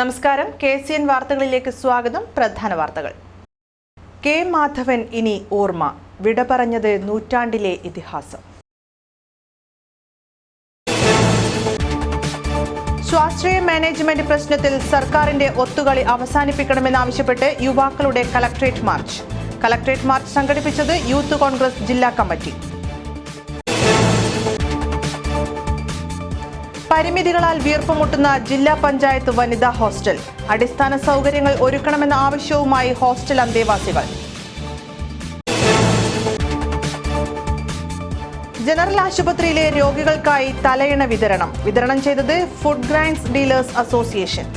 നമസ്കാരം. KCN വാർത്തകളിലേക്ക് സ്വാഗതം. പ്രധാന വാർത്തകൾ. കെ മാധവൻ ഇനി ഓർമ്മ, വിട പറഞ്ഞത് നൂറ്റാണ്ടിലെ ഇതിഹാസം. സ്വാശ്രയ മാനേജ്മെന്റ് പ്രശ്നത്തിൽ സർക്കാരിന്റെ ഒത്തുകളി അവസാനിപ്പിക്കണമെന്നാവശ്യപ്പെട്ട് യുവാക്കളുടെ കളക്ട്രേറ്റ് മാർച്ച്. കളക്ട്രേറ്റ് മാർച്ച് സംഘടിപ്പിച്ചത് യൂത്ത് കോൺഗ്രസ് ജില്ലാ കമ്മിറ്റി. പരിമിതികളാൽ വീർപ്പുമുട്ടുന്ന ജില്ലാ പഞ്ചായത്ത് വനിതാ ഹോസ്റ്റൽ. അടിസ്ഥാന സൗകര്യങ്ങൾ ഒരുക്കണമെന്ന ആവശ്യവുമായി ഹോസ്റ്റൽ അന്തേവാസികൾ. ജനറൽ ആശുപത്രിയിലെ രോഗികൾക്കായി തലയിണ വിതരണം ചെയ്തത് ഫുഡ് ഗ്രൈൻസ് ഡീലേഴ്സ് അസോസിയേഷൻ.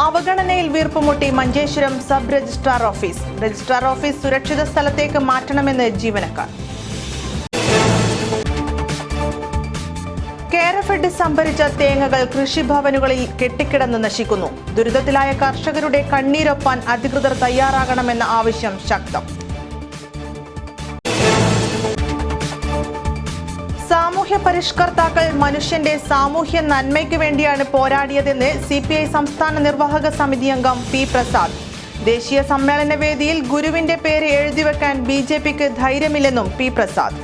അവഗണനയിൽ വീർപ്പുമുട്ടി Manjeshwaram sub registrar office. Registrar office സുരക്ഷിത സ്ഥലത്തേക്ക് മാറ്റണമെന്ന് ജീവനക്കാർ. കേരഫെഡ് സംഭരിച്ച തേങ്ങകൾ കൃഷിഭവനുകളിൽ കെട്ടിക്കിടന്ന് നശിക്കുന്നു. ദുരിതത്തിലായ കർഷകരുടെ കണ്ണീരൊപ്പാൻ അധികൃതർ തയ്യാറാകണമെന്ന ആവശ്യം ശക്തം. സാമൂഹ്യ പരിഷ്കർത്താക്കൾ മനുഷ്യന്റെ സാമൂഹ്യ നന്മയ്ക്ക് വേണ്ടിയാണ് പോരാടിയതെന്ന് CPI സംസ്ഥാന നിർവാഹക സമിതി അംഗം P. പ്രസാദ്. ദേശീയ സമ്മേളന വേദിയിൽ ഗുരുവിന്റെ പേര് എഴുതിവെക്കാൻ BJPക്ക് ധൈര്യമില്ലെന്നും P. പ്രസാദ്.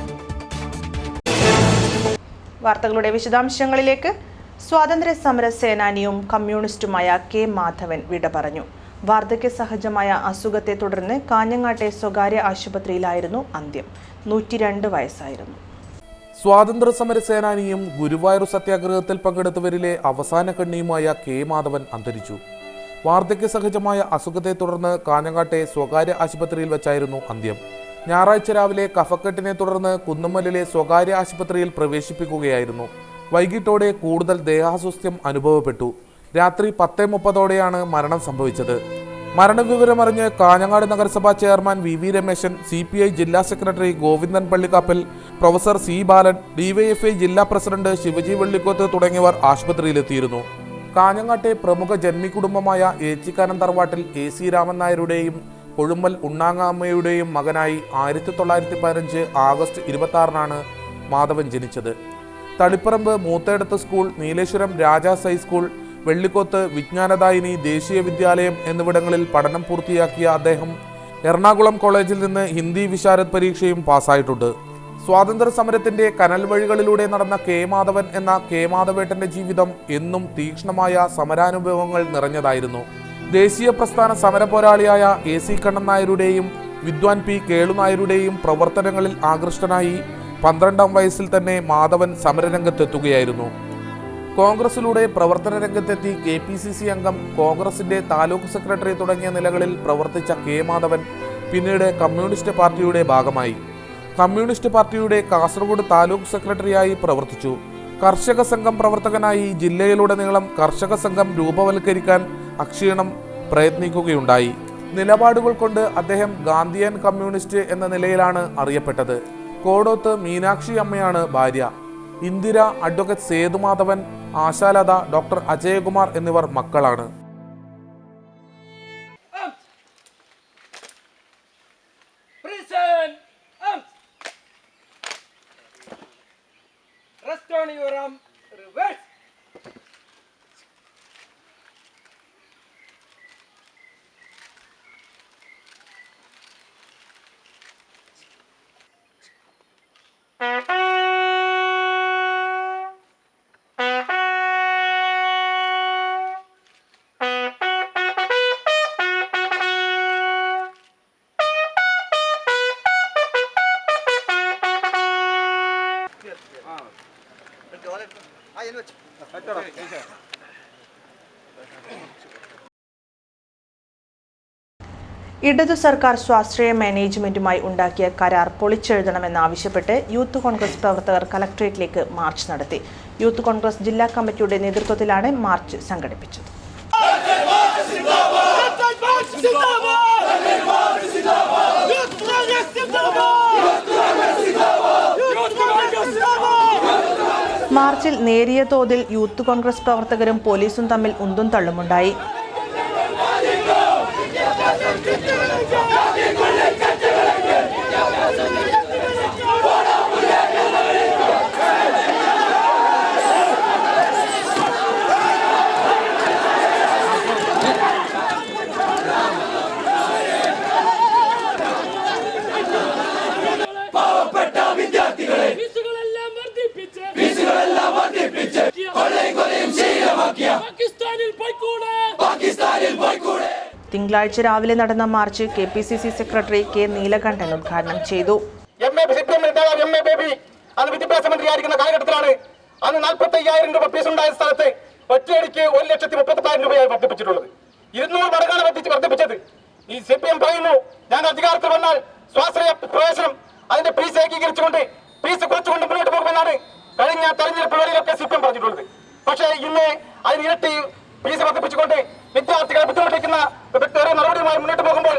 വാർത്തകളുടെ വിശദാംശങ്ങളിലേക്ക്. സ്വാതന്ത്ര്യ സമര സേനാനിയും കമ്മ്യൂണിസ്റ്റുമായ കെ മാധവൻ വിട പറഞ്ഞു. വാർദ്ധക്യ സഹജമായ അസുഖത്തെ തുടർന്ന് കാഞ്ഞങ്ങാട്ടെ സ്വകാര്യ ആശുപത്രിയിലായിരുന്നു അന്ത്യം. 102 വയസ്സായിരുന്നു. സ്വാതന്ത്ര്യ സമര സേനാനിയും ഗുരുവായൂർ സത്യാഗ്രഹത്തിൽ പങ്കെടുത്തവരിലെ അവസാന കണ്ണിയുമായ കെ മാധവൻ അന്തരിച്ചു. വാർദ്ധക്യ സഹജമായ അസുഖത്തെ തുടർന്ന് കാഞ്ഞങ്ങാട്ടെ സ്വകാര്യ ആശുപത്രിയിൽ വെച്ചായിരുന്നു അന്ത്യം. ഞായറാഴ്ച രാവിലെ കഫക്കെട്ടിനെ തുടർന്ന് കുന്നമ്മലിലെ സ്വകാര്യ ആശുപത്രിയിൽ പ്രവേശിപ്പിക്കുകയായിരുന്നു. വൈകിട്ടോടെ കൂടുതൽ ദേഹാസ്വാസ്ഥ്യം അനുഭവപ്പെട്ടു. രാത്രി 10:30ഓടെയാണ് മരണം സംഭവിച്ചത്. മരണവിവരമറിഞ്ഞ് കാഞ്ഞങ്ങാട് നഗരസഭാ ചെയർമാൻ VV രമേശൻ, CPI ജില്ലാ secretary Govindan Pallikkappal, professor C. ബാലൻ, DYFI ജില്ലാ പ്രസിഡന്റ് ശിവജി വെള്ളിക്കോത്ത് തുടങ്ങിയവർ ആശുപത്രിയിലെത്തിയിരുന്നു. കാഞ്ഞങ്ങാട്ടെ പ്രമുഖ ജന്മി കുടുംബമായ ഏച്ചിക്കാനം തറവാട്ടിൽ AC രാമൻ നായരുടെയും കൊഴുമ്മൽ ഉണ്ണാങ്ങാമ്മയുടെയും മകനായി 1915 ആഗസ്റ്റ് 26-നാണ് മാധവൻ ജനിച്ചത്. തളിപ്പറമ്പ് മൂത്തേടത്ത് സ്കൂൾ, നീലേശ്വരം രാജാസ് ഹൈസ്കൂൾ, വെള്ളിക്കോത്ത് വിജ്ഞാനദായിനി ദേശീയ വിദ്യാലയം എന്നിവിടങ്ങളിൽ പഠനം പൂർത്തിയാക്കിയ അദ്ദേഹം എറണാകുളം കോളേജിൽ നിന്ന് ഹിന്ദി വിശാരദ് പരീക്ഷയും പാസ്സായിട്ടുണ്ട്. സ്വാതന്ത്ര്യ സമരത്തിന്റെ കനൽ വഴികളിലൂടെ നടന്ന കെ മാധവൻ എന്ന കെ മാധവേട്ടന്റെ ജീവിതം എന്നും തീക്ഷ്ണമായ സമരാനുഭവങ്ങൾ നിറഞ്ഞതായിരുന്നു. ദേശീയ പ്രസ്ഥാന സമരപോരാളിയായ AC കണ്ണൻ നായരുടെയും വിദ്വാൻ P. കേളുനായരുടെയും പ്രവർത്തനങ്ങളിൽ ആകൃഷ്ടനായി 12-ാം വയസ്സിൽ തന്നെ മാധവൻ സമരരംഗത്തെത്തുകയായിരുന്നു. കോൺഗ്രസിലൂടെ പ്രവർത്തന രംഗത്തെത്തി KPCC അംഗം, കോൺഗ്രസിന്റെ താലൂക്ക് സെക്രട്ടറി തുടങ്ങിയ നിലകളിൽ പ്രവർത്തിച്ച കെ മാധവൻ പിന്നീട് കമ്മ്യൂണിസ്റ്റ് പാർട്ടിയുടെ ഭാഗമായി. കമ്മ്യൂണിസ്റ്റ് പാർട്ടിയുടെ കാസർഗോഡ് താലൂക്ക് സെക്രട്ടറിയായി പ്രവർത്തിച്ചു. കർഷക സംഘം പ്രവർത്തകനായി ജില്ലയിലുടനീളം കർഷക സംഘം രൂപവൽക്കരിക്കാൻ അക്ഷീണം പ്രയത്നിക്കുകയുണ്ടായി. നിലപാടുകൾ കൊണ്ട് അദ്ദേഹം ഗാന്ധിയൻ കമ്മ്യൂണിസ്റ്റ് എന്ന നിലയിലാണ് അറിയപ്പെട്ടത്. കോടോത്ത് മീനാക്ഷി അമ്മയാണ് ഭാര്യ. ഇന്ദിര, അഡ്വക്കേറ്റ് സേതുമാധവൻ, ആശാലത, ഡോക്ടർ അജയകുമാർ എന്നിവർ മക്കളാണ്. ഇടതു സർക്കാർ സ്വാശ്രയ മാനേജ്മെന്റുമായി ഉണ്ടാക്കിയ കരാർ പൊളിച്ചെഴുതണമെന്നാവശ്യപ്പെട്ട് യൂത്ത് കോൺഗ്രസ് പ്രവർത്തകർ കളക്ട്രേറ്റിലേക്ക് മാർച്ച് നടത്തി. യൂത്ത് കോൺഗ്രസ് ജില്ലാ കമ്മിറ്റിയുടെ നേതൃത്വത്തിലാണ് മാർച്ച് സംഘടിപ്പിച്ചത്. മാർച്ചിൽ നേരിയ തോതിൽ യൂത്ത് കോൺഗ്രസ് പ്രവർത്തകരും പോലീസും തമ്മിൽ ഉന്തും തള്ളുമുണ്ടായി. തിങ്കളാഴ്ച രാവിലെ നടന്ന march KPCC secretary K. Neelakandan ഉദ്ഘാടനം ചെയ്തു. അന്ന് വിദ്യാഭ്യാസ മന്ത്രിയായിരിക്കുന്ന കാലഘട്ടത്തിലാണ് അന്ന് 45,000 രൂപ ഫീസ് ഉണ്ടായ സ്ഥലത്ത് ഒറ്റയടിക്ക് 1,38,000 രൂപയായി വർദ്ധിപ്പിച്ചിട്ടുള്ളത്. 200 മടങ്ങാണ് വർദ്ധിപ്പിച്ചത്. ഈ CPM പറയുന്നു, ഞാൻ അധികാരത്തിൽ വന്നാൽ സ്വാശ്രയ പ്രവേശനം അതിന്റെ ഫീസ് ഏകീകരിച്ചുകൊണ്ട് ഫീസ് കുറച്ചുകൊണ്ട് മുന്നോട്ട് പോകുമെന്നാണ് കഴിഞ്ഞ തെരഞ്ഞെടുപ്പ് വേളയിലൊക്കെ CPM പറഞ്ഞിട്ടുള്ളത്. പക്ഷേ ഇന്ന് അതിന് ഇരട്ടി ഫീസ് വർദ്ധിപ്പിച്ചുകൊണ്ട് വിദ്യാർത്ഥികളെ ബുദ്ധിമുട്ടിക്കുന്ന നടപടിയുമായി മുന്നോട്ട് പോകുമ്പോൾ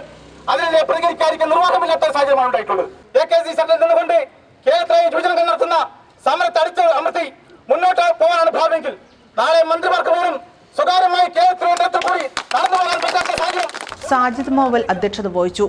അതിനെ പ്രതികരിക്കാതിരിക്കാൻ നിർവാഹമില്ലാത്ത സാഹചര്യമാണ് ഉണ്ടായിട്ടുള്ളത്. AKC സെന്ററിൽ നിന്നുകൊണ്ട് കേരളത്തിലെ യുവജനങ്ങൾ നടത്തുന്ന സമരത്തെ അമർത്തി മുന്നോട്ട് പോകാനാണ് ഭാവമെങ്കിൽ നാളെ മന്ത്രിമാർക്ക് പോലും സ്വകാര്യമായി കേരളത്തിൽ കൂടി നടന്നു പോകാൻ പറ്റാത്ത സാഹചര്യം. സാജിദ് മോവൽ അധ്യക്ഷത വഹിച്ചു.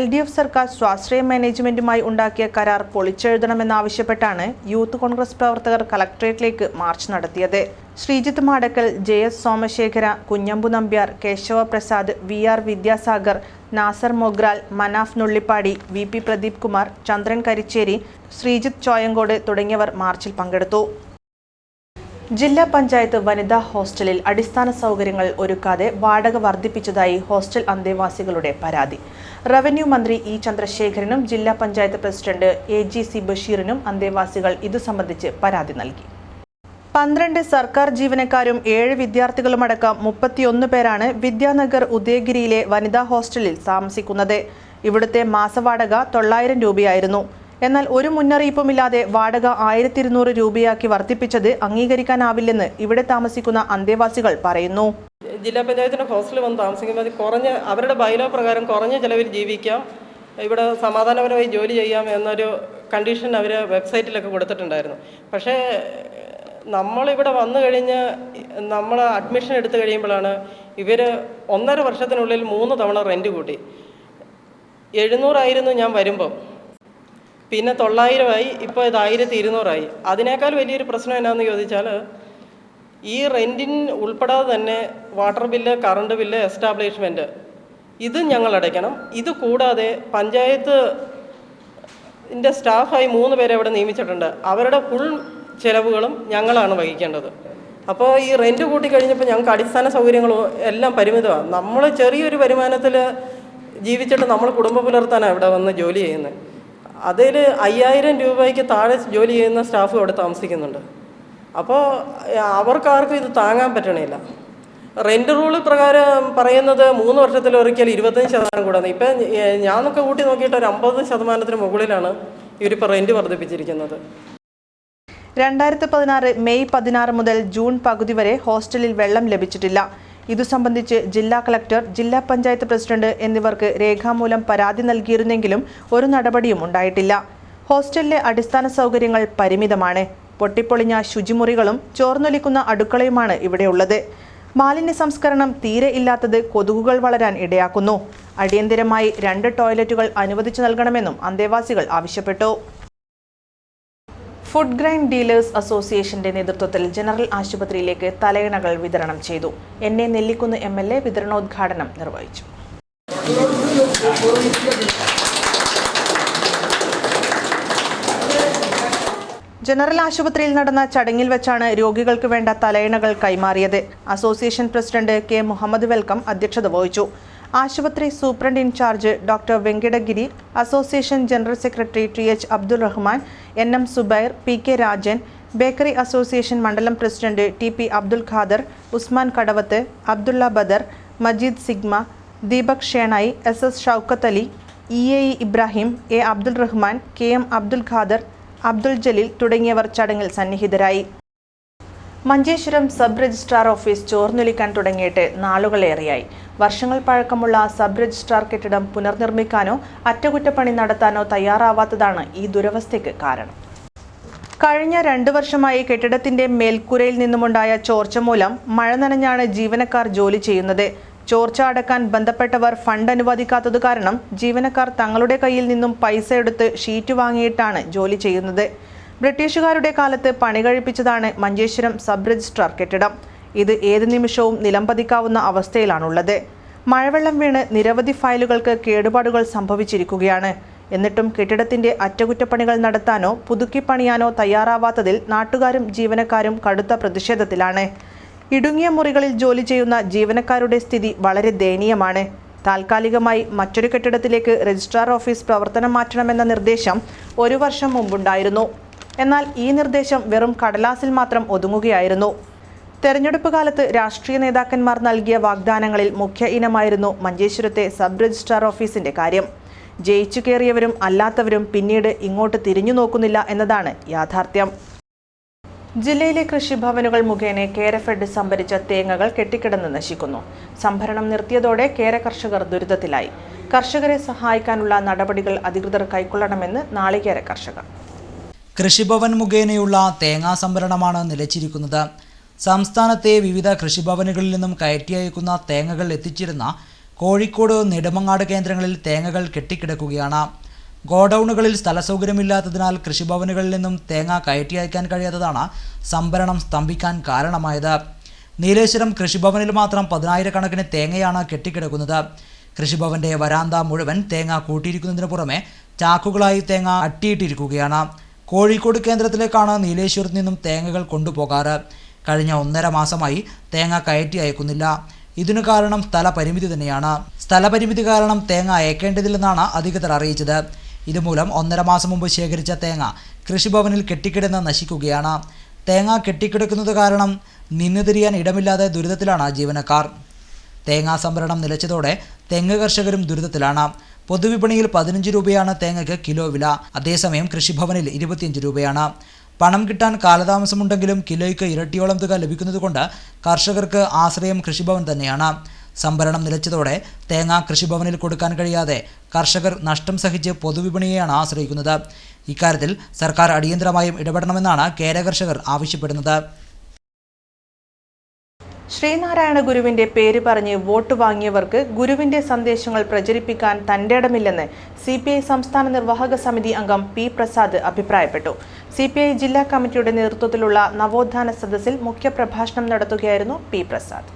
LDF സർക്കാർ സ്വാശ്രയ മാനേജ്മെന്റുമായി ഉണ്ടാക്കിയ കരാർ പൊളിച്ചെഴുതണമെന്നാവശ്യപ്പെട്ടാണ് യൂത്ത് കോൺഗ്രസ് പ്രവർത്തകർ കളക്ടറേറ്റിലേക്ക് മാർച്ച് നടത്തിയത്. Sreejith Madakkal, JS Somashekara, Kunhambu Nambiar, Keshava Prasad, VR Vidyasagar, Nasar Mogral, Manaf Nullippady, VP Pradeep Kumar, ചന്ദ്രൻ കരിച്ചേരി, ശ്രീജിത്ത് ചോയങ്കോട് തുടങ്ങിയവർ മാർച്ചിൽ പങ്കെടുത്തു. ജില്ലാ പഞ്ചായത്ത് വനിതാ ഹോസ്റ്റലിൽ അടിസ്ഥാന സൗകര്യങ്ങൾ ഒരുക്കാതെ വാടക വർദ്ധിപ്പിച്ചതായി ഹോസ്റ്റൽ അന്തേവാസികളുടെ പരാതി. റവന്യൂ മന്ത്രി E. ചന്ദ്രശേഖരനും ജില്ലാ പഞ്ചായത്ത് പ്രസിഡന്റ് AGC ബഷീറിനും അന്തേവാസികൾ ഇതു സംബന്ധിച്ച് പരാതി നൽകി. 12 സർക്കാർ ജീവനക്കാരും 7 വിദ്യാർത്ഥികളുമടക്കം 31 പേരാണ് വിദ്യാനഗർ ഉദയഗിരിയിലെ വനിതാ ഹോസ്റ്റലിൽ താമസിക്കുന്നത്. ഇവിടുത്തെ മാസവാടക 900 രൂപയായിരുന്നു. എന്നാൽ ഒരു മുന്നറിയിപ്പുമില്ലാതെ വാടക 1,200 രൂപയാക്കി വർദ്ധിപ്പിച്ചത് അംഗീകരിക്കാനാവില്ലെന്ന് ഇവിടെ താമസിക്കുന്ന അന്തേവാസികൾ പറയുന്നു. ജില്ലാ പഞ്ചായത്തിൻ്റെ ഹോസ്റ്റലിൽ വന്ന് താമസിക്കുമ്പോൾ അവരുടെ ബൈലോ പ്രകാരം കുറഞ്ഞ ചിലവിൽ ജീവിക്കാം, ഇവിടെ സമാധാനപരമായി ജോലി ചെയ്യാം എന്നൊരു കണ്ടീഷൻ അവർ വെബ്സൈറ്റിലൊക്കെ കൊടുത്തിട്ടുണ്ടായിരുന്നു. പക്ഷേ നമ്മളിവിടെ വന്നു കഴിഞ്ഞ് നമ്മൾ അഡ്മിഷൻ എടുത്തു കഴിയുമ്പോഴാണ് ഇവർ 1.5 വർഷത്തിനുള്ളിൽ 3 തവണ റെൻറ്റ് കൂട്ടി. 700 ഞാൻ വരുമ്പം, പിന്നെ 900 ഇപ്പോൾ ഇത് 1,200. അതിനേക്കാൾ വലിയൊരു പ്രശ്നം എന്നാന്ന് ചോദിച്ചാൽ ഈ റെൻറ്റിന് ഉൾപ്പെടാതെ തന്നെ water bill, current bill, establishment ഇത് ഞങ്ങൾ അടയ്ക്കണം. ഇത് കൂടാതെ പഞ്ചായത്തിൻ്റെ സ്റ്റാഫായി 3 പേരെ ഇവിടെ നിയമിച്ചിട്ടുണ്ട്. അവരുടെ ഫുൾ ചിലവുകളും ഞങ്ങളാണ് വഹിക്കേണ്ടത്. അപ്പോൾ ഈ റെൻറ്റ് കൂട്ടിക്കഴിഞ്ഞപ്പോൾ ഞങ്ങൾക്ക് അടിസ്ഥാന സൗകര്യങ്ങളും എല്ലാം പരിമിതമാണ്. നമ്മൾ ചെറിയൊരു വരുമാനത്തിൽ ജീവിച്ചിട്ട് നമ്മൾ കുടുംബം പുലർത്താനാണ് ഇവിടെ വന്ന് ജോലി ചെയ്യുന്നത്. അതിൽ 5,000 രൂപയ്ക്ക് താഴെ ജോലി ചെയ്യുന്ന സ്റ്റാഫ് അവിടെ താമസിക്കുന്നുണ്ട്. അപ്പോൾ അവർക്കാർക്കും ഇത് താങ്ങാൻ പറ്റണില്ല. റെൻറ്റ് റൂൾ പ്രകാരം പറയുന്നത് 3 വർഷത്തിലൊരിക്കൽ 25% കൂടാതെ. ഇപ്പം ഞാനൊക്കെ കൂട്ടി നോക്കിയിട്ട് ഒരു 50% മുകളിലാണ് ഇവരിപ്പോൾ റെൻറ്റ് വർദ്ധിപ്പിച്ചിരിക്കുന്നത്. 2016 മെയ് 16 മുതൽ ജൂൺ പകുതി വരെ ഹോസ്റ്റലിൽ വെള്ളം ലഭിച്ചിട്ടില്ല. ഇതു സംബന്ധിച്ച് ജില്ലാ കളക്ടർ, ജില്ലാ പഞ്ചായത്ത് പ്രസിഡന്റ് എന്നിവർക്ക് രേഖാമൂലം പരാതി നൽകിയിരുന്നെങ്കിലും ഒരു നടപടിയും ഉണ്ടായിട്ടില്ല. ഹോസ്റ്റലിലെ അടിസ്ഥാന സൗകര്യങ്ങൾ പരിമിതമാണ്. പൊട്ടിപ്പൊളിഞ്ഞ ശുചിമുറികളും ചോർന്നൊലിക്കുന്ന അടുക്കളയുമാണ് ഇവിടെയുള്ളത്. മാലിന്യ സംസ്കരണം തീരെ ഇല്ലാത്തത് കൊതുകുകൾ വളരാൻ ഇടയാക്കുന്നു. അടിയന്തരമായി 2 ടോയ്ലറ്റുകൾ അനുവദിച്ചു നൽകണമെന്നും അന്തേവാസികൾ ആവശ്യപ്പെട്ടു. ഫുഡ് ഗ്രൈൻ ഡീലേഴ്സ് അസോസിയേഷന്റെ നേതൃത്വത്തിൽ ജനറൽ ആശുപത്രിയിലേക്ക് തലയിണകൾ വിതരണം ചെയ്തു. NA നെല്ലിക്കുന്ന് MLA വിതരണോദ്ഘാടനം നിർവഹിച്ചു. ജനറൽ ആശുപത്രിയിൽ നടന്ന ചടങ്ങിൽ വെച്ചാണ് രോഗികൾക്ക് വേണ്ട തലയിണകൾ കൈമാറിയത്. Association president K. Muhammad Welcome അധ്യക്ഷത വഹിച്ചു. ആശുപത്രി superintendent in charge doctor Venkitagiri, association general secretary TH Abdul Rahman, NM Subair, PK Rajan, bakery association മണ്ഡലം president TP Abdul Khader, Usman Kadavath, Abdulla Badar, Majeed Sigma, Deepak Shenoy, SS Shoukath Ali, EAE Ibrahim, A. Abdul Rahman, KM Abdul Khader, Abdul Jaleel തുടങ്ങിയവർ ചടങ്ങിൽ സന്നിഹിതരായി. മഞ്ചേശ്വരം സബ് രജിസ്ട്രാർ ഓഫീസ് ചോർന്നൊലിക്കാൻ തുടങ്ങിയിട്ട് നാളുകളേറെയായി. വർഷങ്ങൾ പഴക്കമുള്ള സബ് രജിസ്ട്രാർ കെട്ടിടം പുനർനിർമ്മിക്കാനോ അറ്റകുറ്റപ്പണി നടത്താനോ തയ്യാറാവാത്തതാണ് ഈ ദുരവസ്ഥയ്ക്ക് കാരണം. കഴിഞ്ഞ 2 വർഷമായി കെട്ടിടത്തിന്റെ മേൽക്കൂരയിൽ നിന്നുമുണ്ടായ ചോർച്ച മൂലം മഴ നനഞ്ഞാണ് ജീവനക്കാർ ജോലി ചെയ്യുന്നത്. ചോർച്ച അടക്കാൻ ബന്ധപ്പെട്ടവർ ഫണ്ട് അനുവദിക്കാത്തതു കാരണം ജീവനക്കാർ തങ്ങളുടെ കയ്യിൽ നിന്നും പൈസ എടുത്ത് ഷീറ്റ് വാങ്ങിയിട്ടാണ് ജോലി ചെയ്യുന്നത്. ബ്രിട്ടീഷുകാരുടെ കാലത്ത് പണി കഴിപ്പിച്ചതാണ് മഞ്ചേശ്വരം സബ് രജിസ്ട്രാർ കെട്ടിടം. ഇത് ഏത് നിമിഷവും നിലംപതിക്കാവുന്ന അവസ്ഥയിലാണുള്ളത്. മഴവെള്ളം വീണ് നിരവധി ഫയലുകൾക്ക് കേടുപാടുകൾ സംഭവിച്ചിരിക്കുകയാണ്. എന്നിട്ടും കെട്ടിടത്തിന്റെ അറ്റകുറ്റപ്പണികൾ നടത്താനോ പുതുക്കി പണിയാനോ തയ്യാറാവാത്തതിൽ നാട്ടുകാരും ജീവനക്കാരും കടുത്ത പ്രതിഷേധത്തിലാണ്. ഇടുങ്ങിയ മുറികളിൽ ജോലി ചെയ്യുന്ന ജീവനക്കാരുടെ സ്ഥിതി വളരെ ദയനീയമാണ്. താൽക്കാലികമായി മറ്റൊരു കെട്ടിടത്തിലേക്ക് രജിസ്ട്രാർ ഓഫീസ് പ്രവർത്തനം മാറ്റണമെന്ന നിർദ്ദേശം 1 വർഷം മുമ്പുണ്ടായിരുന്നു. എന്നാൽ ഈ നിർദ്ദേശം വെറും കടലാസിൽ മാത്രം ഒതുങ്ങുകയായിരുന്നു. തെരഞ്ഞെടുപ്പ് കാലത്ത് രാഷ്ട്രീയ നേതാക്കന്മാർ നൽകിയ വാഗ്ദാനങ്ങളിൽ മുഖ്യ ഇനമായിരുന്നു മഞ്ചേശ്വരത്തെ സബ് രജിസ്ട്രാർ ഓഫീസിന്റെ കാര്യം. ജയിച്ചു കയറിയവരും അല്ലാത്തവരും പിന്നീട് ഇങ്ങോട്ട് തിരിഞ്ഞു നോക്കുന്നില്ല എന്നതാണ് യാഥാർത്ഥ്യം. ജില്ലയിലെ കൃഷിഭവനുകൾ മുഖേന കേരഫെഡ് സംഭരിച്ച തേങ്ങകൾ കെട്ടിക്കിടന്ന് നശിക്കുന്നു. സംഭരണം നിർത്തിയതോടെ കേര കർഷകർ ദുരിതത്തിലായി. കർഷകരെ സഹായിക്കാനുള്ള നടപടികൾ അധികൃതർ കൈക്കൊള്ളണമെന്ന് നാളികേര കർഷകർ. കൃഷിഭവൻ മുഖേനയുള്ള തേങ്ങാ സംഭരണമാണ് നിലച്ചിരിക്കുന്നത്. സംസ്ഥാനത്തെ വിവിധ കൃഷിഭവനുകളിൽ നിന്നും കയറ്റി അയക്കുന്ന തേങ്ങകൾ എത്തിച്ചിരുന്ന കോഴിക്കോട് നെടുമങ്ങാട് കേന്ദ്രങ്ങളിൽ തേങ്ങകൾ കെട്ടിക്കിടക്കുകയാണ്. ഗോഡൌണുകളിൽ സ്ഥലസൗകര്യമില്ലാത്തതിനാൽ കൃഷിഭവനുകളിൽ നിന്നും തേങ്ങ കയറ്റി അയക്കാൻ കഴിയാത്തതാണ് സംഭരണം സ്തംഭിക്കാൻ കാരണമായത്. നീലേശ്വരം കൃഷിഭവനിൽ മാത്രം 10,000 കണക്കിന് തേങ്ങയാണ് കെട്ടിക്കിടക്കുന്നത്. കൃഷിഭവന്റെ വരാന്ത മുഴുവൻ തേങ്ങ കൂട്ടിയിരിക്കുന്നതിന് പുറമെ ചാക്കുകളായി തേങ്ങ അട്ടിയിട്ടിരിക്കുകയാണ്. കോഴിക്കോട് കേന്ദ്രത്തിലേക്കാണ് നീലേശ്വരത്ത് നിന്നും തേങ്ങകൾ കൊണ്ടുപോകാറ്. കഴിഞ്ഞ 1.5 മാസമായി തേങ്ങ കയറ്റി അയക്കുന്നില്ല. ഇതിനു കാരണം സ്ഥലപരിമിതി തന്നെയാണ്. സ്ഥലപരിമിതി കാരണം തേങ്ങ അയക്കേണ്ടതില്ലെന്നാണ് അധികൃതർ അറിയിച്ചത്. ഇതുമൂലം 1.5 മാസം മുമ്പ് ശേഖരിച്ച തേങ്ങ കൃഷിഭവനിൽ കെട്ടിക്കിടന്ന് നശിക്കുകയാണ്. തേങ്ങ കെട്ടിക്കിടക്കുന്നത് കാരണം നിന്ന് തിരിയാൻ ഇടമില്ലാതെ ദുരിതത്തിലാണ് ജീവനക്കാർ. തേങ്ങാ സംഭരണം നിലച്ചതോടെ തെങ്ങ് കർഷകരും ദുരിതത്തിലാണ്. പൊതുവിപണിയിൽ 15 രൂപയാണ് തേങ്ങയ്ക്ക് കിലോ വില. അതേസമയം കൃഷിഭവനിൽ 25 രൂപയാണ്. പണം കിട്ടാൻ കാലതാമസമുണ്ടെങ്കിലും കിലോയ്ക്ക് ഇരട്ടിയോളം തുക ലഭിക്കുന്നതുകൊണ്ട് കർഷകർക്ക് ആശ്രയം കൃഷിഭവൻ തന്നെയാണ്. സംഭരണം നിലച്ചതോടെ തേങ്ങ കൃഷിഭവനിൽ കൊടുക്കാൻ കഴിയാതെ കർഷകർ നഷ്ടം സഹിച്ച് പൊതുവിപണിയെയാണ് ആശ്രയിക്കുന്നത്. ഇക്കാര്യത്തിൽ സർക്കാർ അടിയന്തരമായും ഇടപെടണമെന്നാണ് കേര കർഷകർ ആവശ്യപ്പെടുന്നത്. ശ്രീനാരായണ ഗുരുവിന്റെ പേര് പറഞ്ഞ് വോട്ട് വാങ്ങിയവർക്ക് ഗുരുവിന്റെ സന്ദേശങ്ങൾ പ്രചരിപ്പിക്കാൻ തന്റേടമില്ലെന്ന് CPI സംസ്ഥാന നിർവാഹക സമിതി അംഗം P. പ്രസാദ് അഭിപ്രായപ്പെട്ടു. CPI ജില്ലാ കമ്മിറ്റിയുടെ നേതൃത്വത്തിലുള്ള നവോത്ഥാന സദസ്സിൽ മുഖ്യപ്രഭാഷണം നടത്തുകയായിരുന്നു P. പ്രസാദ്.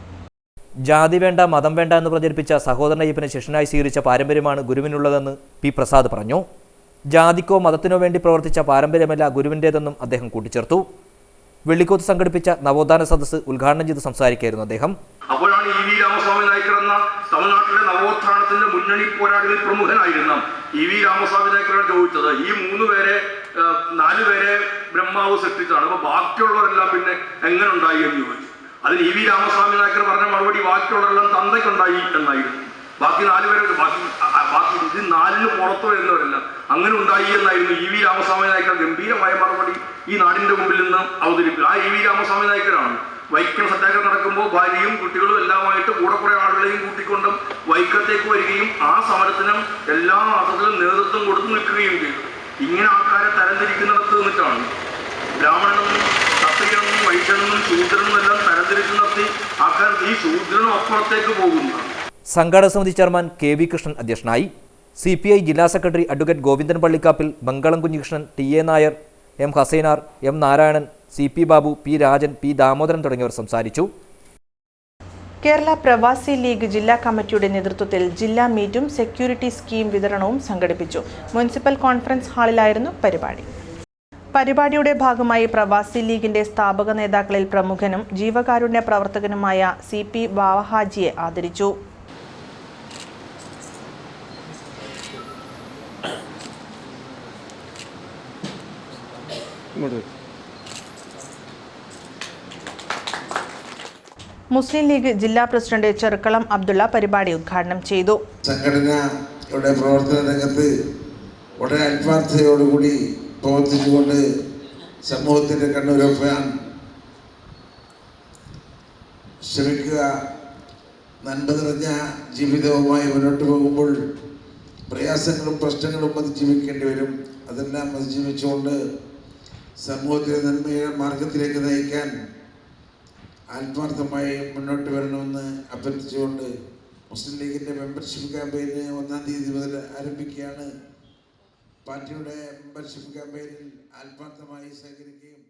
ജാതി വേണ്ട മതം വേണ്ട എന്ന് പ്രചരിപ്പിച്ച സഹോദരനയ്യപ്പനെ ശിഷ്യനായി സ്വീകരിച്ച പാരമ്പര്യമാണ് ഗുരുവിനുള്ളതെന്ന് P. പ്രസാദ് പറഞ്ഞു. ജാതിക്കോ മതത്തിനോ വേണ്ടി പ്രവർത്തിച്ച പാരമ്പര്യമല്ല ഗുരുവിൻ്റേതെന്നും അദ്ദേഹം കൂട്ടിച്ചേർത്തു. വെള്ളിക്കോത്ത് സംഘടിപ്പിച്ച നവോത്ഥാന സദസ്സ് ഉദ്ഘാടനം ചെയ്ത് സംസാരിക്കുകയായിരുന്നു അദ്ദേഹം. അപ്പോഴാണ് E.V. രാമസ്വാമി നായ്ക്കർ എന്ന തമിഴ്നാട്ടിലെ നവോത്ഥാനത്തിന്റെ മുന്നണി പോരാളികളിൽ പ്രമുഖനായിരുന്ന E.V. രാമസ്വാമി നായ്ക്കരോട് ചോദിച്ചത്, ഈ 4 പേരെ ബ്രഹ്മാവ് സൃഷ്ടിച്ചാണ്, അപ്പൊ ബാക്കിയുള്ളവരെല്ലാം പിന്നെ എങ്ങനെ ഉണ്ടായി എന്ന് ചോദിച്ചു. അതിന് E.V. രാമസ്വാമി നായ്ക്കർ പറഞ്ഞ മറുപടി ബാക്കിയുള്ളവരെല്ലാം തന്തയ്ക്കുണ്ടായി എന്നായിരുന്നു. ബാക്കി 4 പേരെ ബാക്കി ഇത് 4ന് പുറത്തു വരുന്നവരല്ല അങ്ങനെ ഉണ്ടായി എന്നായിരുന്നു E.V. രാമസ്വാമി നായ്ക്കർ ഗംഭീരമായ മറുപടി ഈ നാടിന്റെ മുമ്പിൽ നിന്ന് അവതരിപ്പിക്കും. ആ E.V. രാമസ്വാമി നായ്ക്കരാണ് വൈക്കം സത്യാഗ്രഹം നടക്കുമ്പോൾ ഭാര്യയും കുട്ടികളും എല്ലാമായിട്ട് കൂടെ കുറെ ആളുകളെയും കൂട്ടിക്കൊണ്ടും വൈക്കത്തേക്ക് വരികയും ആ സമരത്തിനും എല്ലാ അർത്ഥത്തിലും നേതൃത്വം കൊടുത്തു നിൽക്കുകയും ചെയ്തു. ഇങ്ങനെ ആൾക്കാരെ തരംതിരിക്കുന്നിടത്ത് നിന്നിട്ടാണ് ബ്രാഹ്മണനെന്നും ക്ഷത്രിയനെന്നും വൈശ്യനെന്നും ശൂദ്രനെന്നും എല്ലാം തരംതിരിച്ചു നിർത്തി ആൾക്കാർ ഈ ശൂദ്രനും അപ്പുറത്തേക്ക് പോകുന്നതാണ്. സംഘാടക സമിതി ചെയർമാൻ K.V. കൃഷ്ണൻ അധ്യക്ഷനായി. CPI ജില്ലാ secretary advocate Govindan Pallikkappil, Bangalam Kunhikrishnan, T.A. Nair, M. Hassainar, M. Narayanan, C.P. Babu, P. Rajan, P. Damodaran തുടങ്ങിയവർ സംസാരിച്ചു. കേരള പ്രവാസി ലീഗ് ജില്ലാ കമ്മിറ്റിയുടെ നേതൃത്വത്തിൽ ജില്ലാ മീറ്റും സെക്യൂരിറ്റി സ്കീം വിതരണവും സംഘടിപ്പിച്ചു. മുനിസിപ്പൽ കോൺഫറൻസ് ഹാളിലായിരുന്നു പരിപാടി. പരിപാടിയുടെ ഭാഗമായി പ്രവാസി ലീഗിന്റെ സ്ഥാപക നേതാക്കളിൽ പ്രമുഖനും ജീവകാരുണ്യ പ്രവർത്തകനുമായ CP ബാവഹാജിയെ ആദരിച്ചു. മുസ്ലിം ലീഗ് ജില്ലാ പ്രസിഡന്റ് ചെറുക്കളം അബ്ദുള്ള പരിപാടി ഉദ്ഘാടനം ചെയ്തു. സംഘടനയുടെ പ്രവർത്തന രംഗത്ത് വളരെ ആത്മാർത്ഥതയോടുകൂടി പ്രവർത്തിച്ചുകൊണ്ട് സമൂഹത്തിന്റെ കണ്ണുരൊപ്പാൻ ശ്രമിക്കുക, നന്മ നിറഞ്ഞ ജീവിതവുമായി മുന്നോട്ട് പോകുമ്പോൾ പ്രയാസങ്ങളും പ്രശ്നങ്ങളും അതിജീവിക്കേണ്ടി വരും. അതെല്ലാം അതിജീവിച്ചുകൊണ്ട് സമൂഹത്തിലെ നന്മയുടെ മാർഗത്തിലേക്ക് നയിക്കാൻ ആത്മാർത്ഥമായി മുന്നോട്ട് വരണമെന്ന് അഭ്യർത്ഥിച്ചുകൊണ്ട് മുസ്ലിം ലീഗിൻ്റെ മെമ്പർഷിപ്പ് ക്യാമ്പയിന് 1-ാം തീയതി മുതൽ ആരംഭിക്കുകയാണ്. പാർട്ടിയുടെ മെമ്പർഷിപ്പ് ക്യാമ്പയിനിൽ ആത്മാർത്ഥമായി സഹകരിക്കുകയും.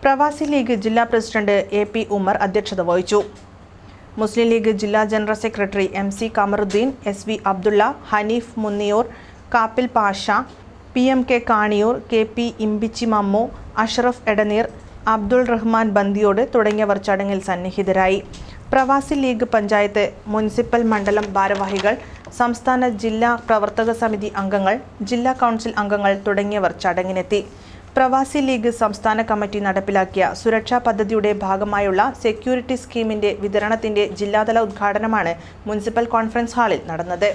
പ്രവാസി ലീഗ് ജില്ലാ പ്രസിഡന്റ് AP ഉമർ അധ്യക്ഷത വഹിച്ചു. മുസ്ലിം ലീഗ് ജില്ലാ general secretary MC Kamaruddin, SV Abdulla, Haneef Munniyur, Kappil Pasha, PMK Kaniyur, KP Imbichi Mammu, Ashraf Edaneer, Abdul Rahman Bandiyod തുടങ്ങിയവർ ചടങ്ങിൽ സന്നിഹിതരായി. പ്രവാസി ലീഗ് പഞ്ചായത്ത്, മുനിസിപ്പൽ മണ്ഡലം ഭാരവാഹികൾ, സംസ്ഥാന ജില്ലാ പ്രവർത്തക സമിതി അംഗങ്ങൾ, ജില്ലാ കൗൺസിൽ അംഗങ്ങൾ തുടങ്ങിയവർ ചടങ്ങിനെത്തി. പ്രവാസി ലീഗ് സംസ്ഥാന കമ്മിറ്റി നടപ്പിലാക്കിയ സുരക്ഷാ പദ്ധതിയുടെ ഭാഗമായുള്ള സെക്യൂരിറ്റി സ്കീമിന്റെ വിതരണത്തിന്റെ ജില്ലാതല ഉദ്ഘാടനമാണ് മുനിസിപ്പൽ കോൺഫറൻസ് ഹാളിൽ നടന്നത്.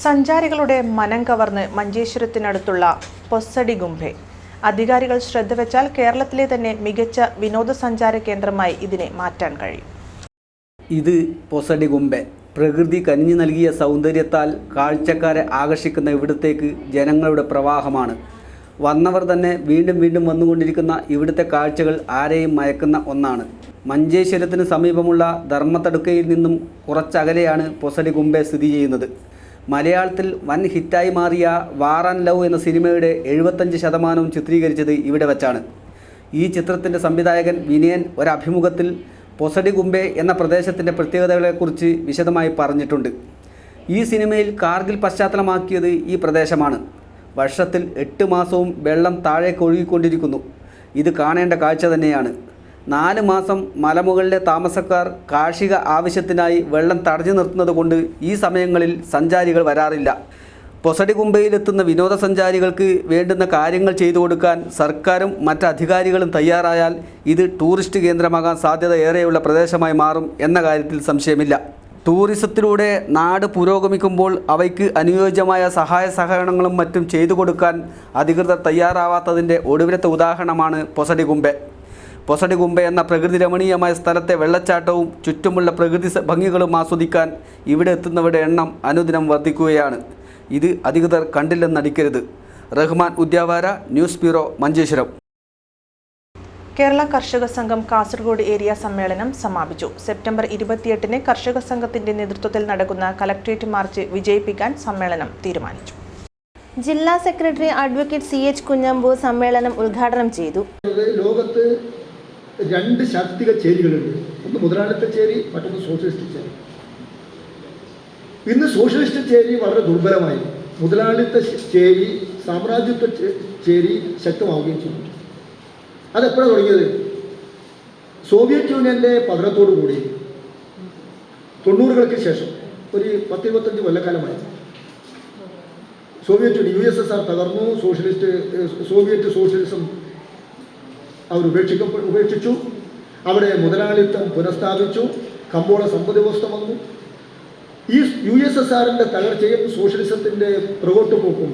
സഞ്ചാരികളുടെ മനം കവർന്ന് മഞ്ചേശ്വരത്തിനടുത്തുള്ള പൊസ്സടി ഗുംബെ. അധികാരികൾ ശ്രദ്ധ വെച്ചാൽ കേരളത്തിലെ തന്നെ മികച്ച വിനോദസഞ്ചാര കേന്ദ്രമായി ഇതിനെ മാറ്റാൻ കഴിയും. ഇത് പൊസടി ഗുംബെ. പ്രകൃതി കനിഞ്ഞു നൽകിയ സൗന്ദര്യത്താൽ കാഴ്ചക്കാരെ ആകർഷിക്കുന്ന ഇവിടത്തേക്ക് ജനങ്ങളുടെ പ്രവാഹമാണ്. വന്നവർ തന്നെ വീണ്ടും വീണ്ടും വന്നുകൊണ്ടിരിക്കുന്ന ഇവിടുത്തെ കാഴ്ചകൾ ആരെയും മയക്കുന്ന ഒന്നാണ്. മഞ്ചേശ്വരത്തിന് സമീപമുള്ള ധർമ്മത്തടുക്കയിൽ നിന്നും കുറച്ചകലെയാണ് പൊസടി ഗുംബെ സ്ഥിതി ചെയ്യുന്നത്. മലയാളത്തിൽ വൻ ഹിറ്റായി മാറിയ വാർ ആൻഡ് ലവ് എന്ന സിനിമയുടെ 75% ചിത്രീകരിച്ചത് ഇവിടെ വച്ചാണ്. ഈ ചിത്രത്തിൻ്റെ സംവിധായകൻ വിനയൻ ഒരഭിമുഖത്തിൽ പൊസടി ഗുംബെ എന്ന പ്രദേശത്തിൻ്റെ പ്രത്യേകതകളെക്കുറിച്ച് വിശദമായി പറഞ്ഞിട്ടുണ്ട്. ഈ സിനിമയിൽ കാർഗിൽ പശ്ചാത്തലമാക്കിയത് ഈ പ്രദേശമാണ്. വർഷത്തിൽ 8 മാസവും വെള്ളം താഴേക്ക് ഒഴുകിക്കൊണ്ടിരിക്കുന്നു. ഇത് കാണേണ്ട കാഴ്ച തന്നെയാണ്. 4 മാസം മലമുകളിലെ താമസക്കാർ കാർഷിക ആവശ്യത്തിനായി വെള്ളം തടഞ്ഞു നിർത്തുന്നത് കൊണ്ട് ഈ സമയങ്ങളിൽ സഞ്ചാരികൾ വരാറില്ല. പൊസടി ഗുംബയിലെത്തുന്ന വിനോദസഞ്ചാരികൾക്ക് വേണ്ടുന്ന കാര്യങ്ങൾ ചെയ്തു കൊടുക്കാൻ സർക്കാരും മറ്റ് അധികാരികളും തയ്യാറായാൽ ഇത് ടൂറിസ്റ്റ് കേന്ദ്രമാകാൻ സാധ്യത ഏറെയുള്ള പ്രദേശമായി മാറും എന്ന കാര്യത്തിൽ സംശയമില്ല. ടൂറിസത്തിലൂടെ നാട് പുരോഗമിക്കുമ്പോൾ അവയ്ക്ക് അനുയോജ്യമായ സഹായ സഹകരണങ്ങളും മറ്റും ചെയ്തു കൊടുക്കാൻ അധികൃതർ തയ്യാറാവാത്തതിൻ്റെ ഒടുവിലത്തെ ഉദാഹരണമാണ് പൊസടി ഗുംബെ. പൊസടി ഗുംബെ എന്ന പ്രകൃതി രമണീയമായ സ്ഥലത്തെ വെള്ളച്ചാട്ടവും ചുറ്റുമുള്ള പ്രകൃതി ഭംഗികളും ആസ്വദിക്കാൻ ഇവിടെ എത്തുന്നവരുടെ എണ്ണം അനുദിനം വർദ്ധിക്കുകയാണ്. ഇത് അധികൃതർ കണ്ടില്ലെന്നടിക്കരുത്. Rahman Udyavara, news bureau, Manjeshwaram. Kerala Karshaka Sangham Kasaragod area സമ്മേളനം സമാപിച്ചു. സെപ്റ്റംബർ 28-ന് കർഷക സംഘത്തിന്റെ നേതൃത്വത്തിൽ നടക്കുന്ന കളക്ട്രേറ്റ് മാർച്ച് വിജയിപ്പിക്കാൻ സമ്മേളനം തീരുമാനിച്ചു. ജില്ലാ സെക്രട്ടറി അഡ്വക്കേറ്റ് CH കുഞ്ഞമ്പു സമ്മേളനം ഉദ്ഘാടനം ചെയ്തു. ലോകത്ത് 2 ശാക്തിക ചേരികളുണ്ട്. ഒന്ന് മുതലാളിത്ത ചേരി, മറ്റൊന്ന് സോഷ്യലിസ്റ്റ് ചേരി. ഇന്ന് സോഷ്യലിസ്റ്റ് ചേരി വളരെ ദുർബലമായി. മുതലാളിത്ത ചേരി, സാമ്രാജ്യത്വ ചേരി ശക്തമാവുകയും ചെയ്തു. അതെപ്പോഴാണ് തുടങ്ങിയത്? സോവിയറ്റ് യൂണിയൻ്റെ പതനത്തോടു കൂടി 90-കൾക്ക് ശേഷം ഒരു 10-25 കൊല്ലക്കാലമായി സോവിയറ്റ് യൂണിയൻ USSR തകർന്നു. സോവിയറ്റ് സോഷ്യലിസം അവർ ഉപേക്ഷിച്ചു. അവിടെ മുതലാളിത്തം പുനഃസ്ഥാപിച്ചു. കമ്പോള സമ്പദ് വ്യവസ്ഥ വന്നു. ഈ USSRന്റെ തകർച്ചയും സോഷ്യലിസത്തിൻ്റെ പുറകോട്ടുപോക്കും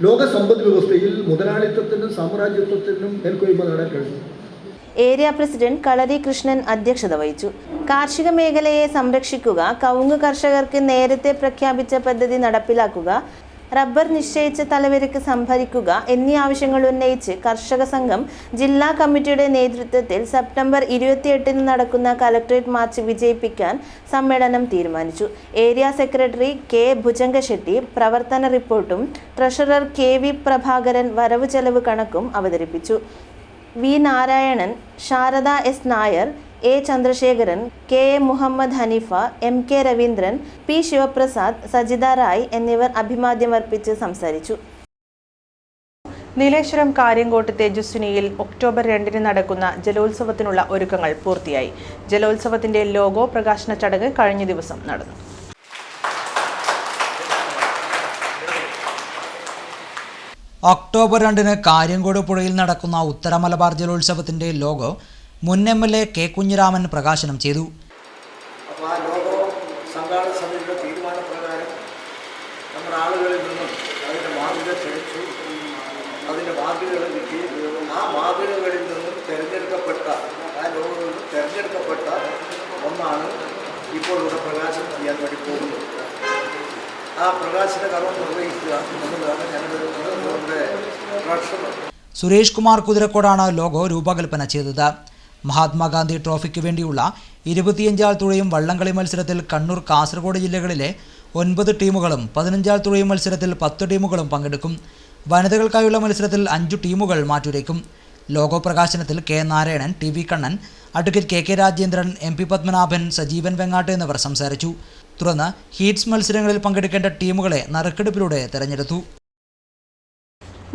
ലോക സമ്പദ് വ്യവസ്ഥയിൽ മുതലാളിത്തത്തിനും സാമ്രാജ്യത്വത്തിനും മേൽക്കോയ്മ നേടാൻ കഴിഞ്ഞു. ഏരിയ പ്രസിഡന്റ് കളരി കൃഷ്ണൻ അധ്യക്ഷത വഹിച്ചു. കാർഷിക മേഖലയെ സംരക്ഷിക്കുക, കവുങ്ങ് കർഷകർക്ക് നേരത്തെ പ്രഖ്യാപിച്ച പദ്ധതി നടപ്പിലാക്കുക, റബ്ബർ നിശ്ചയിച്ച തലവരയ്ക്ക് സംഭരിക്കുക എന്നീ ആവശ്യങ്ങൾ ഉന്നയിച്ച് കർഷക സംഘം ജില്ലാ കമ്മിറ്റിയുടെ നേതൃത്വത്തിൽ സെപ്റ്റംബർ 28-ന് നടക്കുന്ന കളക്ട്രേറ്റ് മാർച്ച് വിജയിപ്പിക്കാൻ സമ്മേളനം തീരുമാനിച്ചു. Area secretary K. ഭുജംഗശെട്ടി പ്രവർത്തന റിപ്പോർട്ടും ട്രഷറർ KV പ്രഭാകരൻ വരവ് ചെലവ് കണക്കും അവതരിപ്പിച്ചു. V. Narayanan, Sharada S. Nair, A. Chandrasekharan, KA Muhammad Haneefa, MK Raveendran, P. Sivaprasad, Sajitha Rai എന്നിവർ അഭിവാദ്യമർപ്പിച്ച് സംസാരിച്ചു. നീലേശ്വരം കാര്യങ്കോട്ട് തേജസ്വിനിയിൽ ഒക്ടോബർ 2-ന് നടക്കുന്ന ജലോത്സവത്തിനുള്ള ഒരുക്കങ്ങൾ പൂർത്തിയായി. ജലോത്സവത്തിന്റെ ലോഗോ പ്രകാശന ചടങ്ങ് കഴിഞ്ഞ ദിവസം നടന്നു. ഒക്ടോബർ 2-ന് കാര്യങ്കോട് പുഴയിൽ നടക്കുന്ന ഉത്തര മലബാർ ജലോത്സവത്തിന്റെ ലോഗോ മുൻ MLA K. കുഞ്ഞിരാമൻ പ്രകാശനം ചെയ്തു. അപ്പോൾ ആ ലോഗോ സംഘാടക സമിതിയുടെ തീരുമാനപ്രകാരം നമ്മുടെ ആളുകളിൽ നിന്നും അതിൻ്റെ മാതൃക ക്ഷണിച്ചു. അതിൻ്റെ മാതൃകകൾ കിട്ടി. ആ മാതൃകകളിൽ നിന്നും തിരഞ്ഞെടുക്കപ്പെട്ട ആ ലോഗോകളിൽ നിന്നും തിരഞ്ഞെടുക്കപ്പെട്ട ഒന്നാണ് ഇപ്പോൾ ഇവിടെ പ്രകാശനം ചെയ്യാൻ വേണ്ടി പോകുന്നത്. ആ പ്രകാശന കർമ്മം നിർവഹിക്കുക എന്നതാണ് ഞങ്ങളുടെ ട്രഷറർ സുരേഷ് കുമാർ കുതിരക്കോടാണ് ലോഗോ രൂപകൽപ്പന ചെയ്തത്. മഹാത്മാഗാന്ധി ട്രോഫിക്ക് വേണ്ടിയുള്ള 25 ആൾ തുഴയും വള്ളംകളി മത്സരത്തിൽ കണ്ണൂർ, കാസർഗോഡ് ജില്ലകളിലെ 9 ടീമുകളും 15 ആൾ തുഴയും മത്സരത്തിൽ 10 ടീമുകളും പങ്കെടുക്കും. വനിതകൾക്കായുള്ള മത്സരത്തിൽ 5 ടീമുകൾ മാറ്റുരയ്ക്കും. ലോഗോ പ്രകാശനത്തിൽ K. Narayanan, TV Kannan, advocate KK Rajendran, MP Padmanabhan, Sajeevan Vengatt എന്നിവർ സംസാരിച്ചു. തുടർന്ന് ഹീറ്റ്സ് മത്സരങ്ങളിൽ പങ്കെടുക്കേണ്ട ടീമുകളെ നറുക്കെടുപ്പിലൂടെ തെരഞ്ഞെടുത്തു.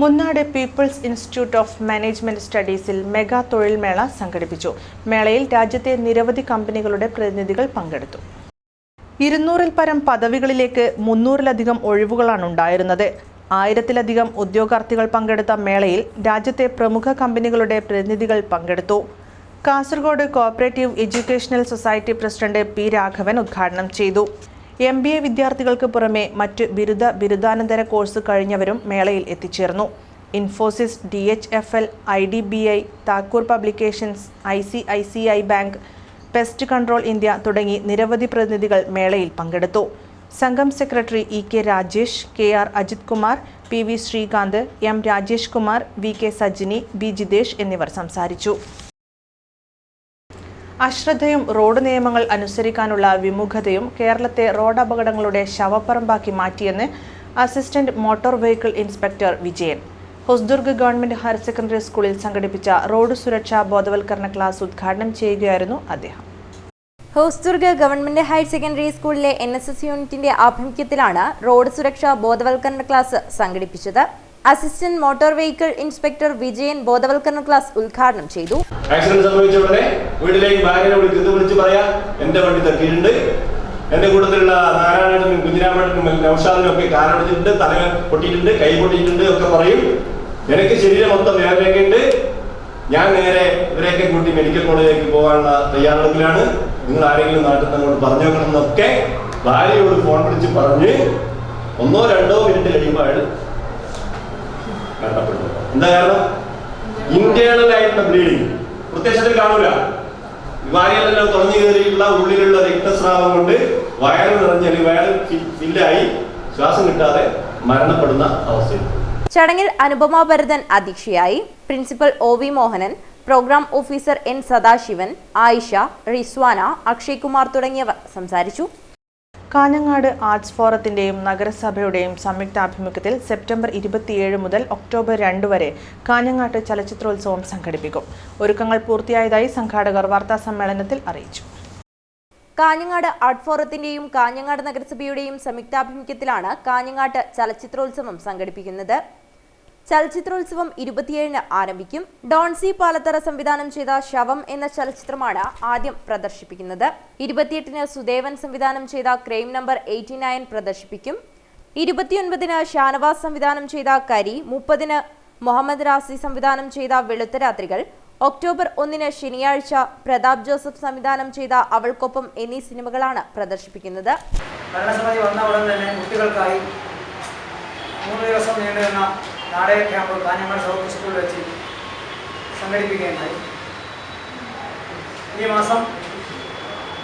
Munnad people's institute of management സ്റ്റഡീസിൽ മെഗാ തൊഴിൽ മേള സംഘടിപ്പിച്ചു. മേളയിൽ രാജ്യത്തെ നിരവധി കമ്പനികളുടെ പ്രതിനിധികൾ പങ്കെടുത്തു. 200-ൽ പരം പദവികളിലേക്ക് 300-ലധികം ഒഴിവുകളാണ് ഉണ്ടായിരുന്നത്. 1000-ലധികം ഉദ്യോഗാർത്ഥികൾ പങ്കെടുത്ത മേളയിൽ രാജ്യത്തെ പ്രമുഖ കമ്പനികളുടെ പ്രതിനിധികൾ പങ്കെടുത്തു. Kasaragod cooperative educational society president P Raghavan ഉദ്ഘാടനം ചെയ്തു. MBA വിദ്യാർത്ഥികൾക്ക് പുറമെ മറ്റ് ബിരുദാനന്തര കോഴ്സ് കഴിഞ്ഞവരും മേളയിൽ എത്തിച്ചേർന്നു. Infosys, DHFL, IDBI, Thakur publications, ICICI bank, pest control India തുടങ്ങി നിരവധി പ്രതിനിധികൾ മേളയിൽ പങ്കെടുത്തു. സംഘം secretary EK Rajesh, KR Ajith Kumar, PV Sreekanth, M Rajesh Kumar, VK Sajini, B Jithesh എന്നിവർ സംസാരിച്ചു. അശ്രദ്ധയും റോഡ് നിയമങ്ങൾ അനുസരിക്കാനുള്ള വിമുഖതയും കേരളത്തെ റോഡ് അപകടങ്ങളുടെ ശവപ്പറമ്പാക്കി മാറ്റിയെന്ന് assistant motor vehicle inspector Vijayan. Hosdurg government higher secondary സ്കൂളിൽ സംഘടിപ്പിച്ച റോഡ് സുരക്ഷാ ബോധവൽക്കരണ ക്ലാസ് ഉദ്ഘാടനം ചെയ്യുകയായിരുന്നു അദ്ദേഹം. ഹൊസ്ദുർഗ് ഗവൺമെന്റ് ഹയർ സെക്കൻഡറി സ്കൂളിലെ NSS യൂണിറ്റിന്റെ ആഭിമുഖ്യത്തിലാണ് റോഡ് സുരക്ഷാ ബോധവൽക്കരണ ക്ലാസ് സംഘടിപ്പിച്ചത്. Assistant motor vehicle inspector Vijayan ബോധവൽക്കരണ ക്ലാസ് ഉദ്ഘാടനം ചെയ്തു. ആക്സിഡന്റ് സംഭവിച്ച ഉടനെ വീട്ടിലേക്ക് ഭാര്യനെ വിളിച്ച് പറയാ, എന്റെ വണ്ടി തട്ടിയിട്ടുണ്ട്, എന്റെ കൂട്ടത്തിലുള്ള നാരായണനും കുഞ്ഞിരാമേട്ടനും നൗഷാദിനും ഒക്കെ കാലടിച്ചിട്ടുണ്ട്, തല പൊട്ടിയിട്ടുണ്ട്, കൈ പൊട്ടിയിട്ടുണ്ട് ഒക്കെ പറയും. എനിക്ക് ശരീരം മൊത്തം വേദനയൊക്കെ ഉണ്ട്. ഞാൻ നേരെ ഇവരെയൊക്കെ കൂട്ടി മെഡിക്കൽ കോളേജിലേക്ക് പോകാനുള്ള തയ്യാറെടുപ്പിലാണ്. നിങ്ങൾ ആരെങ്കിലും നാട്ടിൽ നിന്ന് അങ്ങോട്ട് പറഞ്ഞു വെക്കണം എന്നൊക്കെ ഭാര്യയോട് ഫോൺ വിളിച്ച് പറഞ്ഞ് 1-2 മിനിറ്റ് കഴിയുമ്പോൾ അയാൾ മരണപ്പെട്ടു. എന്താ കാരണം? ഇന്റേണൽ ആയിട്ടുള്ള ബ്ലീഡിങ് പ്രത്യക്ഷത്തിൽ കാണൂല. വായലെല്ലാം തുറഞ്ഞു കയറിയുള്ള ഉള്ളിലുള്ള രക്തസ്രാവം കൊണ്ട് വയറ് നിറഞ്ഞ് വയറ് ഫില്ലായി ശ്വാസം കിട്ടാതെ മരണപ്പെടുന്ന അവസ്ഥയിൽ. ചടങ്ങിൽ അനുപമ ഭരതൻ അധ്യക്ഷയായി. Principal OV Mohanan, programme officer N Sadasivan, Ayisha, Rizwana, Akshay Kumar തുടങ്ങിയവർ സംസാരിച്ചു. കാഞ്ഞങ്ങാട് ആർട്സ് ഫോറത്തിന്റെയും നഗരസഭയുടെയും സംയുക്താഭിമുഖ്യത്തിൽ സെപ്റ്റംബർ 27 മുതൽ ഒക്ടോബർ 2 വരെ കാഞ്ഞങ്ങാട്ട് ചലച്ചിത്രോത്സവം സംഘടിപ്പിക്കും. ഒരുക്കങ്ങൾ പൂർത്തിയായതായി സംഘാടകർ വാർത്താസമ്മേളനത്തിൽ അറിയിച്ചു. കാഞ്ഞങ്ങാട് ആർട്ട് ഫോറത്തിന്റെയും കാഞ്ഞങ്ങാട് നഗരസഭയുടെയും സംയുക്താഭിമുഖ്യത്തിലാണ് കാഞ്ഞങ്ങാട്ട് ചലച്ചിത്രോത്സവം സംഘടിപ്പിക്കുന്നത്. ചലച്ചിത്രോത്സവം 27-ന് ആരംഭിക്കും. ഡോൺസി പാലത്തറ സംവിധാനം ചെയ്ത ശവം എന്ന ചലച്ചിത്രമാണ് ആദ്യം പ്രദർശിപ്പിക്കുന്നത്. 28-ന് സുദേവൻ സംവിധാനം ചെയ്ത ക്രൈം നമ്പർ 89 പ്രദർശിപ്പിക്കും. 29-ന് ഷാനവാസ് സംവിധാനം ചെയ്ത കരി, 30-ന് മുഹമ്മദ് റാസി സംവിധാനം ചെയ്ത വെളുത്ത രാത്രികൾ, ഒക്ടോബർ 1-ന് ശനിയാഴ്ച പ്രതാപ് ജോസഫ് സംവിധാനം ചെയ്ത അവൾക്കൊപ്പം എന്നീ സിനിമകളാണ് പ്രദർശിപ്പിക്കുന്നത്. ഭരണസമിതി വന്ന ഉടൻ തന്നെ കുട്ടികൾക്കായി 3 ദിവസം നീണ്ടുനിന്ന നാടക ക്യാമ്പ് കാഞ്ഞങ്ങാട് സൗത്ത് സ്കൂളിൽ വെച്ച് സംഘടിപ്പിക്കുകയുണ്ടായി. ഈ മാസം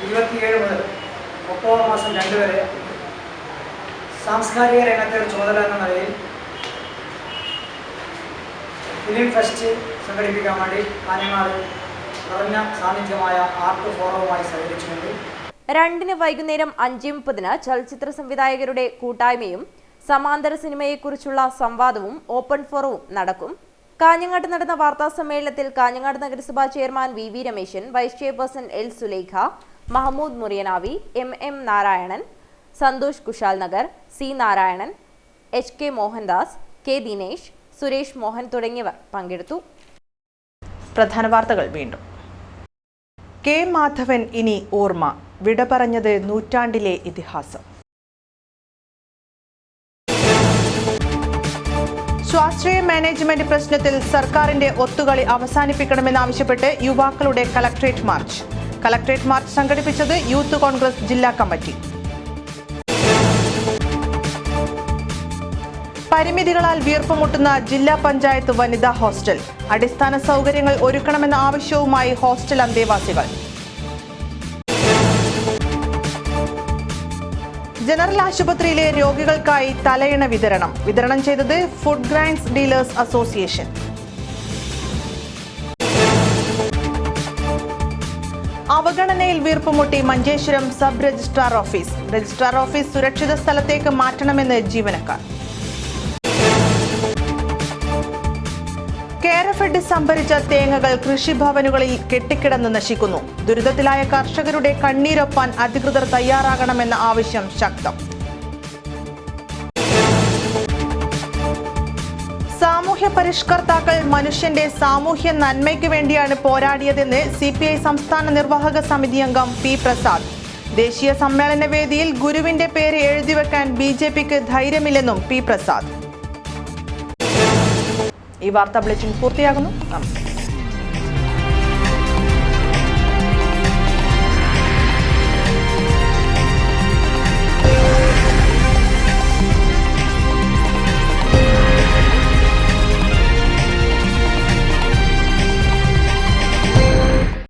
27 മുതൽ ഒക്ടോബർ മാസം 2 വരെ സാംസ്കാരിക രംഗത്തെ ഒരു ചുമതല എന്ന നിലയിൽ ഫിലിം ഫെസ്റ്റ് സംഘടിപ്പിക്കാൻ വേണ്ടി കാഞ്ഞങ്ങാട് നിറഞ്ഞ സാന്നിധ്യമായ ആർട്ട് ഫോറവുമായി സഹകരിച്ചുകൊണ്ട് 2-ന് വൈകുന്നേരം 5:30-ന് ചലച്ചിത്ര സംവിധായകരുടെ കൂട്ടായ്മയും സമാന്തര സിനിമയെക്കുറിച്ചുള്ള സംവാദവും ഓപ്പൺ ഫോറവും നടക്കും. കാഞ്ഞങ്ങാട്ട് നടന്ന വാർത്താ സമ്മേളനത്തിൽ കാഞ്ഞങ്ങാട് നഗരസഭാ chairman VV Rameshan, vice chairperson L Sulaikha, Mahmood Muriyanavi, MM Narayanan, Santhosh Kushal Nagar, C Narayanan, HK Mohandas, K Dinesh, Suresh Mohan തുടങ്ങിയവർ പങ്കെടുത്തു. പ്രധാന വാർത്തകൾ വീണ്ടും. K മാധവൻ ഇനി ഓർമ്മ, വിട പറഞ്ഞത് നൂറ്റാണ്ടിലെ ഇതിഹാസം. സ്വാശ്രയ മാനേജ്മെന്റ് പ്രശ്നത്തിൽ സർക്കാരിന്റെ ഒത്തുകളി അവസാനിപ്പിക്കണമെന്നാവശ്യപ്പെട്ട് യുവാക്കളുടെ കളക്ട്രേറ്റ് മാർച്ച്. കളക്ട്രേറ്റ് മാർച്ച് സംഘടിപ്പിച്ചത് യൂത്ത് കോൺഗ്രസ് ജില്ലാ കമ്മിറ്റി. പരിമിതികളാൽ വീർപ്പുമുട്ടുന്ന ജില്ലാ പഞ്ചായത്ത് വനിതാ ഹോസ്റ്റൽ. അടിസ്ഥാന സൗകര്യങ്ങൾ ഒരുക്കണമെന്ന ആവശ്യവുമായി ഹോസ്റ്റൽ അന്തേവാസികൾ. ജനറൽ ആശുപത്രിയിലെ രോഗികൾക്കായി തലയിണ വിതരണം ചെയ്തത് ഫുഡ് ഗ്രൈൻസ് ഡീലേഴ്സ് അസോസിയേഷൻ. അവഗണനയിൽ വീർപ്പുമുട്ടി Manjeshwaram sub registrar office. Registrar office സുരക്ഷിത സ്ഥലത്തേക്ക് മാറ്റണമെന്ന് ജീവനക്കാർ. കേരഫെഡ് സംഭരിച്ച തേങ്ങകൾ കൃഷിഭവനുകളിൽ കെട്ടിക്കിടന്ന് നശിക്കുന്നു. ദുരിതത്തിലായ കർഷകരുടെ കണ്ണീരൊപ്പാൻ അധികൃതർ തയ്യാറാകണമെന്ന ആവശ്യം ശക്തം. സാമൂഹ്യ പരിഷ്കർത്താക്കൾ മനുഷ്യന്റെ സാമൂഹ്യ നന്മയ്ക്ക് വേണ്ടിയാണ് പോരാടിയതെന്ന് CPI സംസ്ഥാന നിർവാഹക സമിതി അംഗം പി പ്രസാദ്. ദേശീയ സമ്മേളന വേദിയിൽ ഗുരുവിന്റെ പേര് എഴുതിവെക്കാൻ BJPക്ക് ധൈര്യമില്ലെന്നും പി പ്രസാദ്. ഈ വാർത്താ ബുള്ളറ്റിൻ പൂർത്തിയാകുന്നു. നമസ്കാരം.